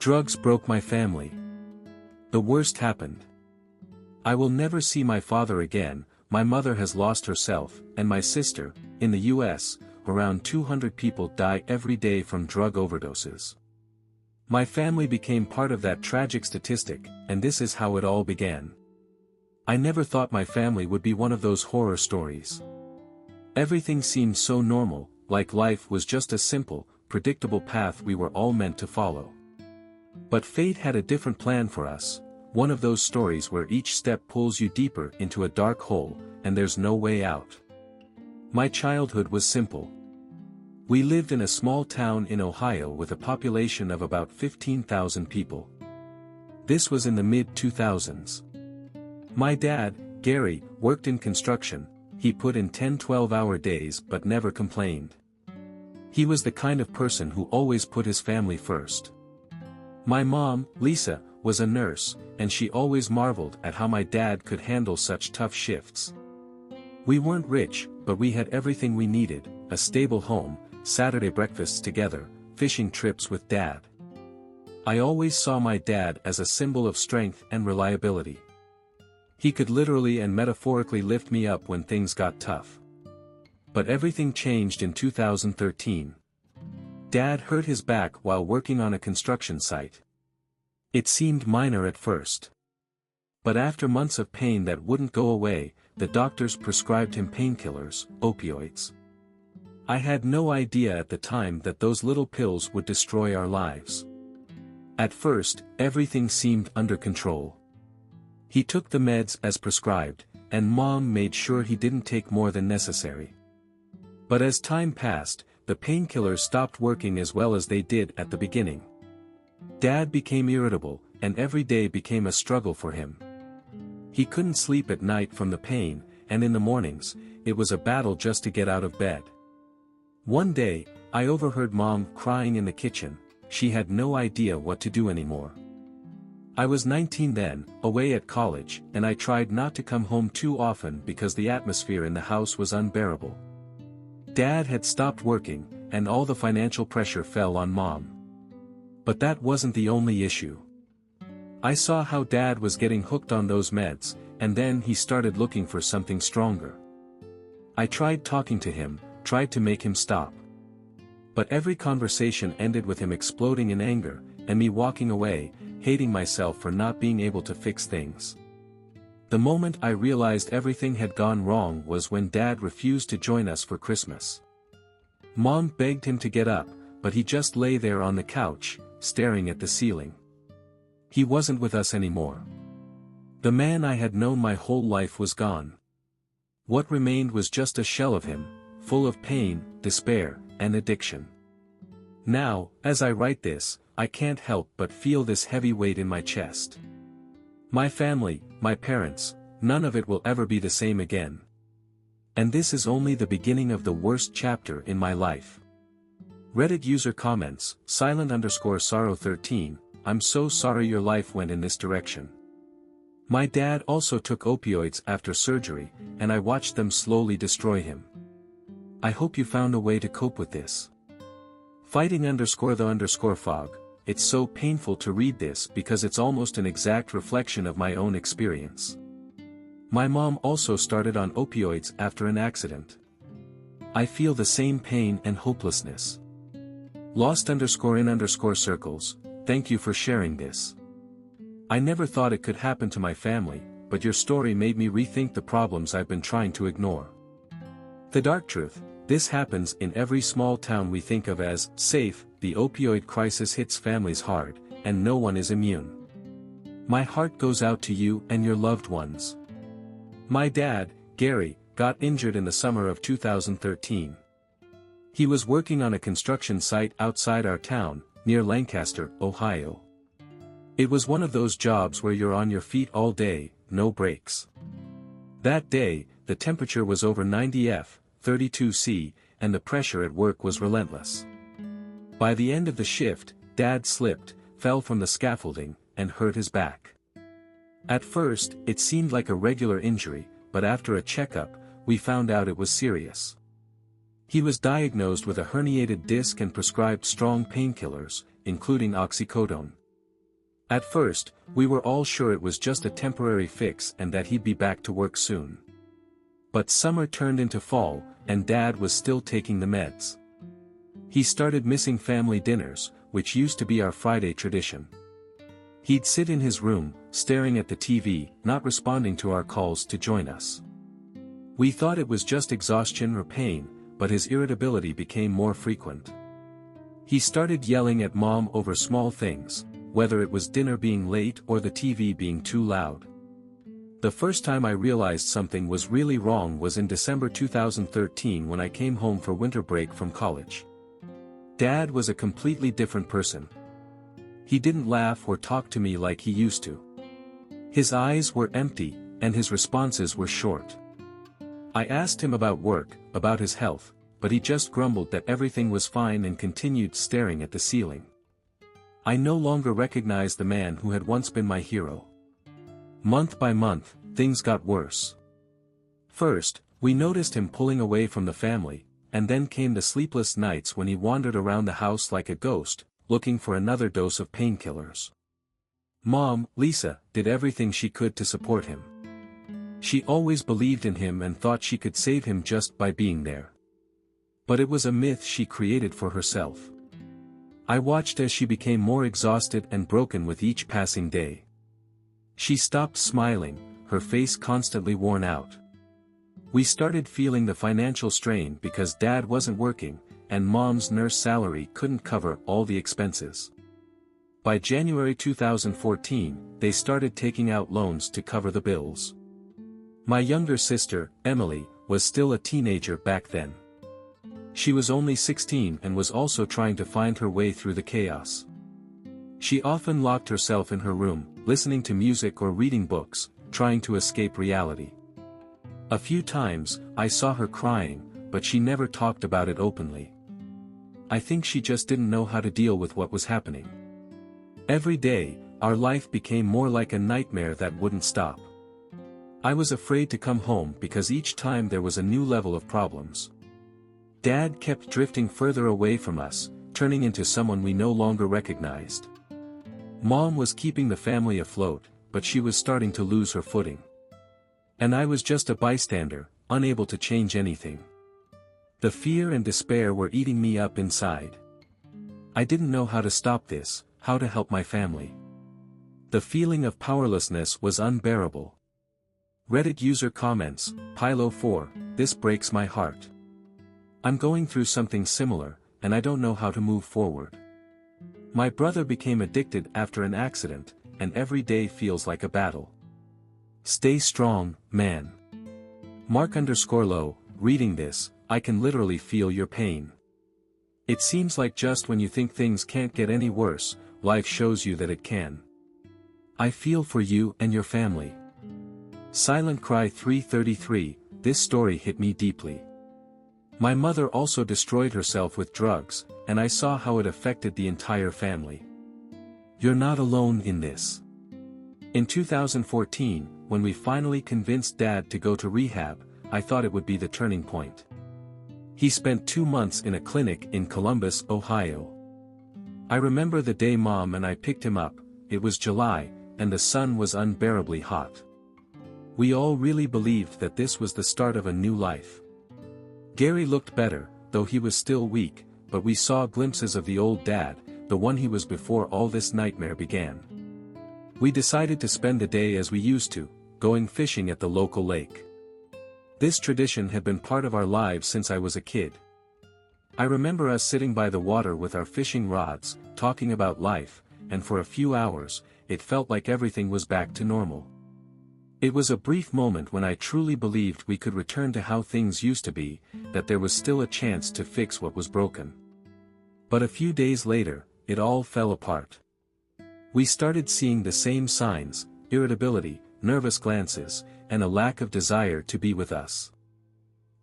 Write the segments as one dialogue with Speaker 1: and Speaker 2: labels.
Speaker 1: Drugs broke my family. The worst happened. I will never see my father again. My mother has lost herself, and my sister. In the US, around 200 people die every day from drug overdoses. My family became part of that tragic statistic, and this is how it all began. I never thought my family would be one of those horror stories. Everything seemed so normal, like life was just a simple, predictable path we were all meant to follow. But fate had a different plan for us, one of those stories where each step pulls you deeper into a dark hole, and there's no way out. My childhood was simple. We lived in a small town in Ohio with a population of about 15,000 people. This was in the mid-2000s. My dad, Gary, worked in construction. He put in 10-12-hour days but never complained. He was the kind of person who always put his family first. My mom, Lisa, was a nurse, and she always marveled at how my dad could handle such tough shifts. We weren't rich, but we had everything we needed: a stable home, Saturday breakfasts together, fishing trips with dad. I always saw my dad as a symbol of strength and reliability. He could literally and metaphorically lift me up when things got tough. But everything changed in 2013. Dad hurt his back while working on a construction site. It seemed minor at first. But after months of pain that wouldn't go away, the doctors prescribed him painkillers, opioids. I had no idea at the time that those little pills would destroy our lives. At first, everything seemed under control. He took the meds as prescribed, and Mom made sure he didn't take more than necessary. But as time passed, the painkillers stopped working as well as they did at the beginning. Dad became irritable, and every day became a struggle for him. He couldn't sleep at night from the pain, and in the mornings, it was a battle just to get out of bed. One day, I overheard Mom crying in the kitchen. She had no idea what to do anymore. I was 19 then, away at college, and I tried not to come home too often because the atmosphere in the house was unbearable. Dad had stopped working, and all the financial pressure fell on Mom. But that wasn't the only issue. I saw how Dad was getting hooked on those meds, and then he started looking for something stronger. I tried talking to him, tried to make him stop. But every conversation ended with him exploding in anger, and me walking away, hating myself for not being able to fix things. The moment I realized everything had gone wrong was when Dad refused to join us for Christmas. Mom begged him to get up, but he just lay there on the couch, staring at the ceiling. He wasn't with us anymore. The man I had known my whole life was gone. What remained was just a shell of him, full of pain, despair, and addiction. Now, as I write this, I can't help but feel this heavy weight in my chest. My family, my parents, none of it will ever be the same again. And this is only the beginning of the worst chapter in my life. Reddit user comments, silent_sorrow13, I'm so sorry your life went in this direction. My dad also took opioids after surgery, and I watched them slowly destroy him. I hope you found a way to cope with this. Fighting_the_fog, it's so painful to read this because it's almost an exact reflection of my own experience. My mom also started on opioids after an accident. I feel the same pain and hopelessness. Lost_in_circles, thank you for sharing this. I never thought it could happen to my family, but your story made me rethink the problems I've been trying to ignore. The dark truth, this happens in every small town we think of as safe. The opioid crisis hits families hard, and no one is immune. My heart goes out to you and your loved ones. My dad, Gary, got injured in the summer of 2013. He was working on a construction site outside our town, near Lancaster, Ohio. It was one of those jobs where you're on your feet all day, no breaks. That day, the temperature was over 90 F, 32 C, and the pressure at work was relentless. By the end of the shift, Dad slipped, fell from the scaffolding, and hurt his back. At first, it seemed like a regular injury, but after a checkup, we found out it was serious. He was diagnosed with a herniated disc and prescribed strong painkillers, including oxycodone. At first, we were all sure it was just a temporary fix and that he'd be back to work soon. But summer turned into fall, and Dad was still taking the meds. He started missing family dinners, which used to be our Friday tradition. He'd sit in his room, staring at the TV, not responding to our calls to join us. We thought it was just exhaustion or pain, but his irritability became more frequent. He started yelling at Mom over small things, whether it was dinner being late or the TV being too loud. The first time I realized something was really wrong was in December 2013 when I came home for winter break from college. Dad was a completely different person. He didn't laugh or talk to me like he used to. His eyes were empty, and his responses were short. I asked him about work, about his health, but he just grumbled that everything was fine and continued staring at the ceiling. I no longer recognized the man who had once been my hero. Month by month, things got worse. First, we noticed him pulling away from the family, and then came the sleepless nights when he wandered around the house like a ghost, looking for another dose of painkillers. Mom, Lisa, did everything she could to support him. She always believed in him and thought she could save him just by being there. But it was a myth she created for herself. I watched as she became more exhausted and broken with each passing day. She stopped smiling, her face constantly worn out. We started feeling the financial strain because Dad wasn't working, and Mom's nurse salary couldn't cover all the expenses. By January 2014, they started taking out loans to cover the bills. My younger sister, Emily, was still a teenager back then. She was only 16 and was also trying to find her way through the chaos. She often locked herself in her room, listening to music or reading books, trying to escape reality. A few times, I saw her crying, but she never talked about it openly. I think she just didn't know how to deal with what was happening. Every day, our life became more like a nightmare that wouldn't stop. I was afraid to come home because each time there was a new level of problems. Dad kept drifting further away from us, turning into someone we no longer recognized. Mom was keeping the family afloat, but she was starting to lose her footing. And I was just a bystander, unable to change anything. The fear and despair were eating me up inside. I didn't know how to stop this, how to help my family. The feeling of powerlessness was unbearable. Reddit user comments, Pilo4, this breaks my heart. I'm going through something similar, and I don't know how to move forward. My brother became addicted after an accident, and every day feels like a battle. Stay strong, man. Mark_low, reading this, I can literally feel your pain. It seems like just when you think things can't get any worse, life shows you that it can. I feel for you and your family. Silent Cry 333, this story hit me deeply. My mother also destroyed herself with drugs, and I saw how it affected the entire family. You're not alone in this. In 2014, when we finally convinced Dad to go to rehab, I thought it would be the turning point. He spent 2 months in a clinic in Columbus, Ohio. I remember the day Mom and I picked him up. It was July, and the sun was unbearably hot. We all really believed that this was the start of a new life. Gary looked better, though he was still weak, but we saw glimpses of the old Dad, the one he was before all this nightmare began. We decided to spend the day as we used to, going fishing at the local lake. This tradition had been part of our lives since I was a kid. I remember us sitting by the water with our fishing rods, talking about life, and for a few hours, it felt like everything was back to normal. It was a brief moment when I truly believed we could return to how things used to be, that there was still a chance to fix what was broken. But a few days later, it all fell apart. We started seeing the same signs: irritability, nervous glances, and a lack of desire to be with us.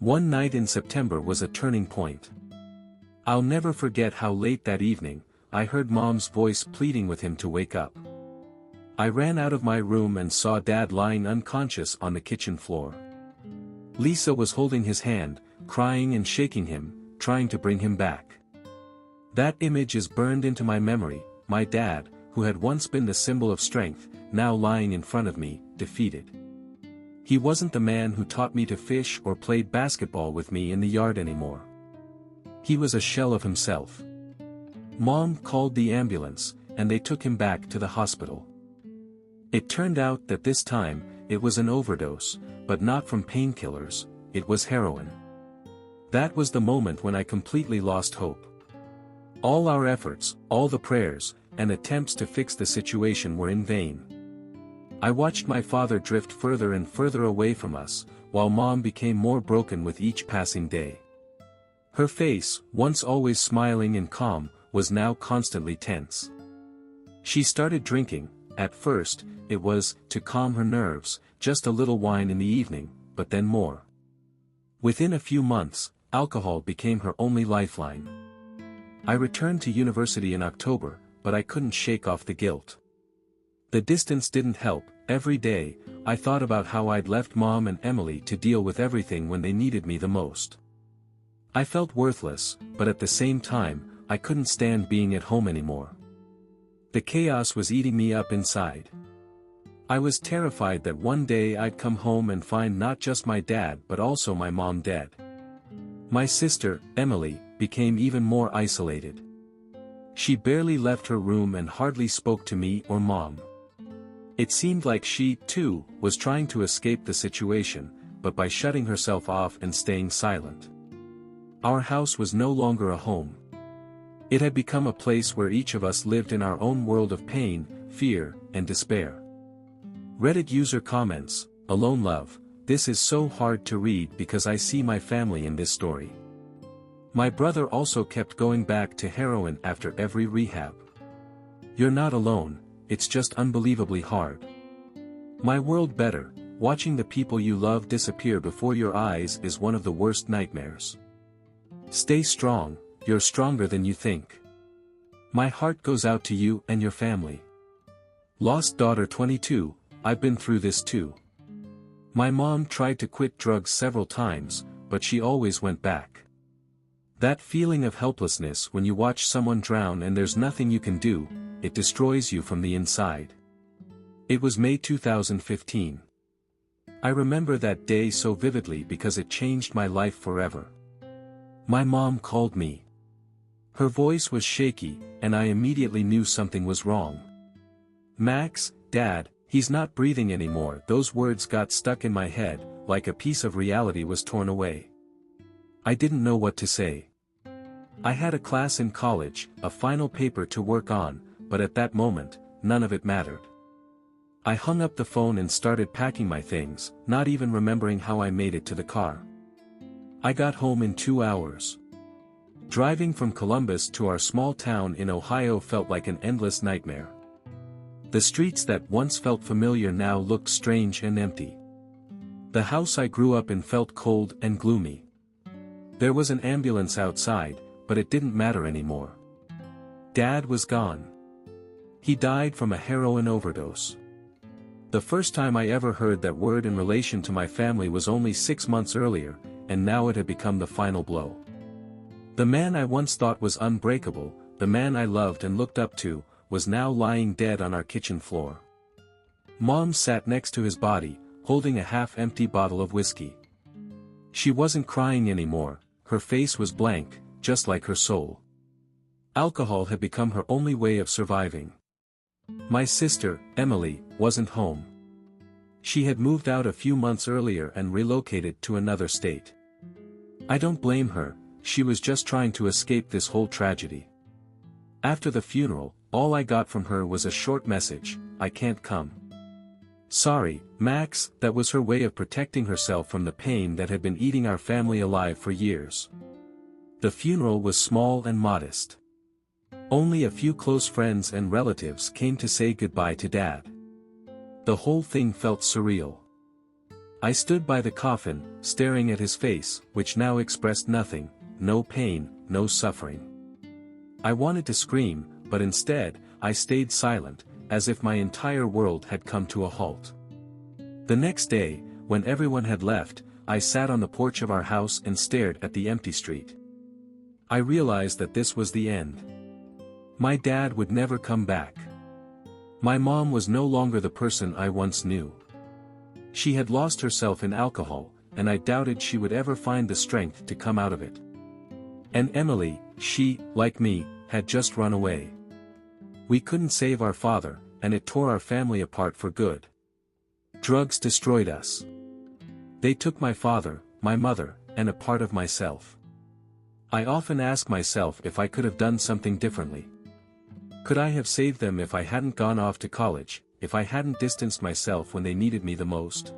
Speaker 1: One night in September was a turning point. I'll never forget how late that evening, I heard Mom's voice pleading with him to wake up. I ran out of my room and saw Dad lying unconscious on the kitchen floor. Lisa was holding his hand, crying and shaking him, trying to bring him back. That image is burned into my memory, my dad, who had once been the symbol of strength, now lying in front of me, defeated. He wasn't the man who taught me to fish or played basketball with me in the yard anymore. He was a shell of himself. Mom called the ambulance, and they took him back to the hospital. It turned out that this time, it was an overdose, but not from painkillers, it was heroin. That was the moment when I completely lost hope. All our efforts, all the prayers, and attempts to fix the situation were in vain. I watched my father drift further and further away from us, while Mom became more broken with each passing day. Her face, once always smiling and calm, was now constantly tense. She started drinking. At first, it was to calm her nerves, just a little wine in the evening, but then more. Within a few months, alcohol became her only lifeline. I returned to university in October, but I couldn't shake off the guilt. The distance didn't help. Every day, I thought about how I'd left Mom and Emily to deal with everything when they needed me the most. I felt worthless, but at the same time, I couldn't stand being at home anymore. The chaos was eating me up inside. I was terrified that one day I'd come home and find not just my dad but also my mom dead. My sister, Emily, became even more isolated. She barely left her room and hardly spoke to me or Mom. It seemed like she, too, was trying to escape the situation, but by shutting herself off and staying silent. Our house was no longer a home. It had become a place where each of us lived in our own world of pain, fear, and despair. Reddit user comments, "Alone love, this is so hard to read because I see my family in this story. My brother also kept going back to heroin after every rehab. You're not alone, it's just unbelievably hard. My world better, watching the people you love disappear before your eyes is one of the worst nightmares. Stay strong, you're stronger than you think. My heart goes out to you and your family. Lost daughter 22, I've been through this too. My mom tried to quit drugs several times, but she always went back. That feeling of helplessness when you watch someone drown and there's nothing you can do, it destroys you from the inside." It was May 2015. I remember that day so vividly because it changed my life forever. My mom called me. Her voice was shaky, and I immediately knew something was wrong. "Max, Dad, he's not breathing anymore." Those words got stuck in my head, like a piece of reality was torn away. I didn't know what to say. I had a class in college, a final paper to work on, but at that moment, none of it mattered. I hung up the phone and started packing my things, not even remembering how I made it to the car. I got home in 2 hours. Driving from Columbus to our small town in Ohio felt like an endless nightmare. The streets that once felt familiar now looked strange and empty. The house I grew up in felt cold and gloomy. There was an ambulance outside, but it didn't matter anymore. Dad was gone. He died from a heroin overdose. The first time I ever heard that word in relation to my family was only 6 months earlier, and now it had become the final blow. The man I once thought was unbreakable, the man I loved and looked up to, was now lying dead on our kitchen floor. Mom sat next to his body, holding a half-empty bottle of whiskey. She wasn't crying anymore, her face was blank, just like her soul. Alcohol had become her only way of surviving. My sister, Emily, wasn't home. She had moved out a few months earlier and relocated to another state. I don't blame her, she was just trying to escape this whole tragedy. After the funeral, all I got from her was a short message, "I can't come." Sorry, Max. That was her way of protecting herself from the pain that had been eating our family alive for years. The funeral was small and modest. Only a few close friends and relatives came to say goodbye to Dad. The whole thing felt surreal. I stood by the coffin, staring at his face, which now expressed nothing, no pain, no suffering. I wanted to scream, but instead, I stayed silent, as if my entire world had come to a halt. The next day, when everyone had left, I sat on the porch of our house and stared at the empty street. I realized that this was the end. My dad would never come back. My mom was no longer the person I once knew. She had lost herself in alcohol, and I doubted she would ever find the strength to come out of it. And Emily, she, like me, had just run away. We couldn't save our father, and it tore our family apart for good. Drugs destroyed us. They took my father, my mother, and a part of myself. I often ask myself if I could have done something differently. Could I have saved them if I hadn't gone off to college, if I hadn't distanced myself when they needed me the most?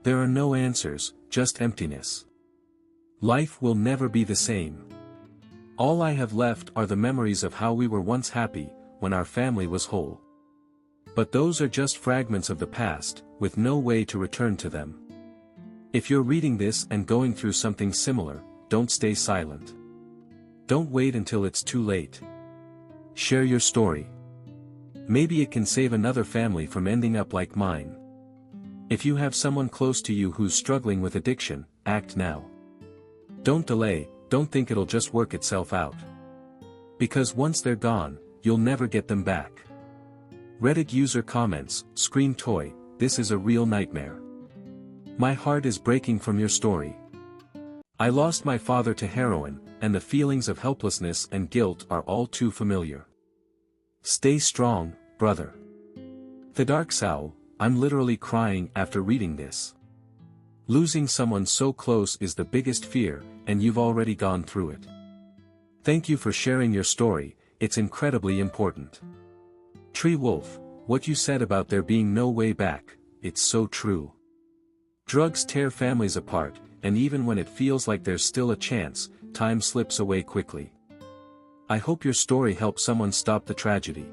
Speaker 1: There are no answers, just emptiness. Life will never be the same. All I have left are the memories of how we were once happy, when our family was whole. But those are just fragments of the past, with no way to return to them. If you're reading this and going through something similar, don't stay silent. Don't wait until it's too late. Share your story. Maybe it can save another family from ending up like mine. If you have someone close to you who's struggling with addiction, act now. Don't delay, don't think it'll just work itself out. Because once they're gone, you'll never get them back. Reddit user comments, Scream Toy, this is a real nightmare. My heart is breaking from your story. I lost my father to heroin, and the feelings of helplessness and guilt are all too familiar. Stay strong, brother. The Dark Soul, I'm literally crying after reading this. Losing someone so close is the biggest fear, and you've already gone through it. Thank you for sharing your story, it's incredibly important. Tree Wolf, what you said about there being no way back, it's so true. Drugs tear families apart, and even when it feels like there's still a chance, time slips away quickly. I hope your story helps someone stop the tragedy.